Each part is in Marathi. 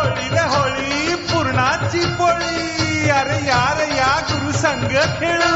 होळी रे होळी पूर्णाची पोळी, अरे यार या गुरु संग खेळू.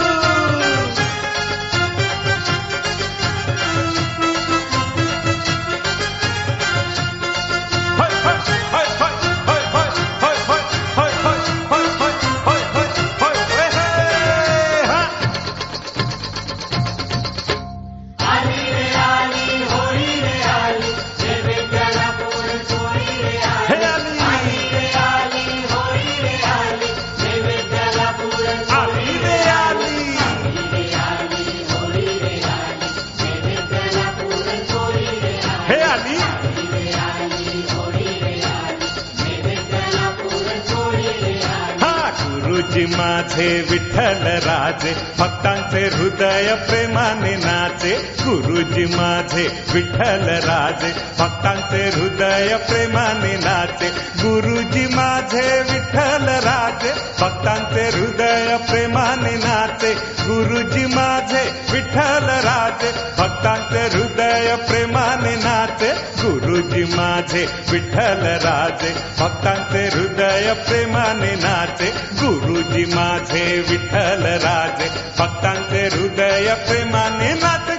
गुरुजी माझे विठ्ठल राजे, भक्तांचे हृदय प्रेमाने नाचे. गुरुजी माझे विठ्ठल राजे, भक्तांचे हृदय प्रेमाने नाचे. गुरुजी माझे विठ्ठल राजे, भक्तांचे हृदय प्रेमाने नाचे. गुरुजी माझे विठ्ठल राजे, भक्तांचे हृदय प्रेमाने नाचे. गुरुजी माझे विठ्ठल राजे, भक्तांचे हृदय प्रेमाने नाचे. गुरुजी माझे विठ्ठल राजे, भक्तांचे हृदय प्रेमाने नाचे.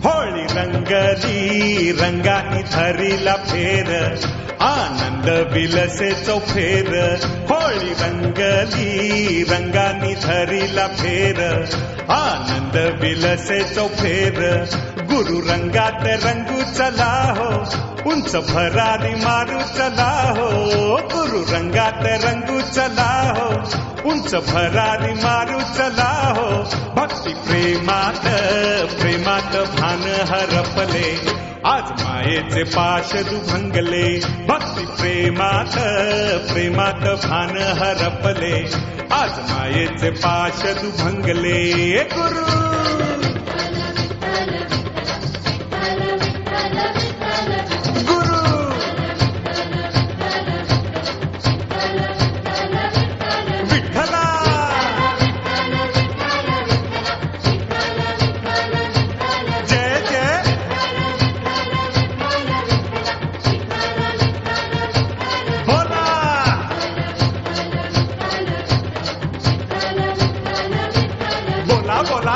होळी रंगली रंगानी धरीला फेर, आनंद विलसे चौफेर. होळी रंगली रंगानी धरीला फेर, आनंद विलसे चौफेर. गुरु रंगात रंगू चला हो, उंच भरारी मारू चला हो. गुरु रंगात रंगू चला हो, उंच भरारी मारू चला हो. भक्ती प्रेमात प्रेमात भान हरपले, आज मायेचे पाश दुभंगले. भक्ती प्रेमात प्रेमात भान हरपले, आज मायेचे पाश दुभंगले. गुरु बोला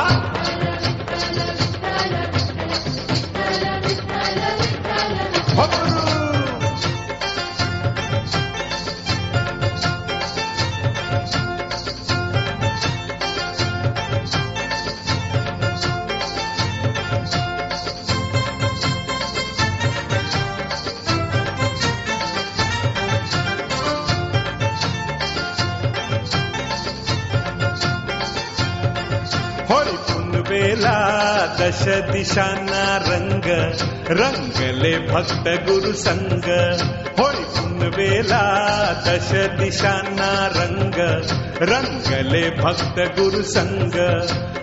बेला दश दिशांना रंग, रंगले भक्त गुरु संग. होळी पुनवेला दश दिशांना रंग, रंगले भक्त गुरु संग.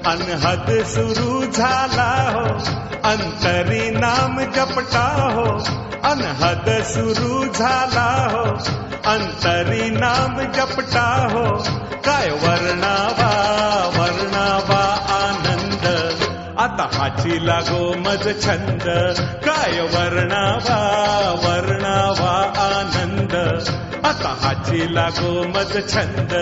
अनहद सुरू झाला हो, अंतरी नाम जपटा हो. अनहद सुरू झाला हो, अंतरी नाम जपटा हो. काय वर्णावा वर्णावा आनंद, आता हाची लागो मज छंद. काय वर्णावा वर्णावा आनंद, आता हाची लागो मज छंद.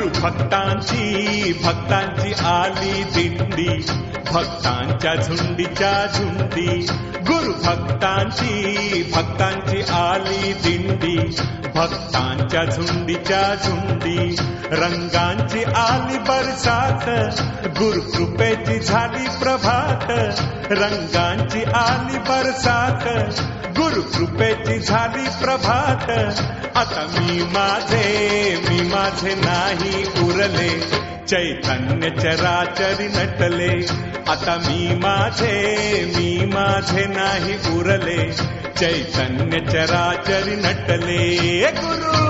भक्तांची आली दिंडी, भक्तांच्या झुंडीच्या झुंडी. गुरु भक्तांची आली दिंडी, भक्तांच्या झुंडीच्या झुंडी. रंगांची आली बरसात, गुरु कृपेची झाली प्रभात. रंगांची आली बरसात, गुरु कृपेची झाली प्रभात. आता मी माझे नाही उरले, चैतन्य चराचरी नटले. आता मी माझे नाही उरले, चैतन्य चराचरी नटले. गुरु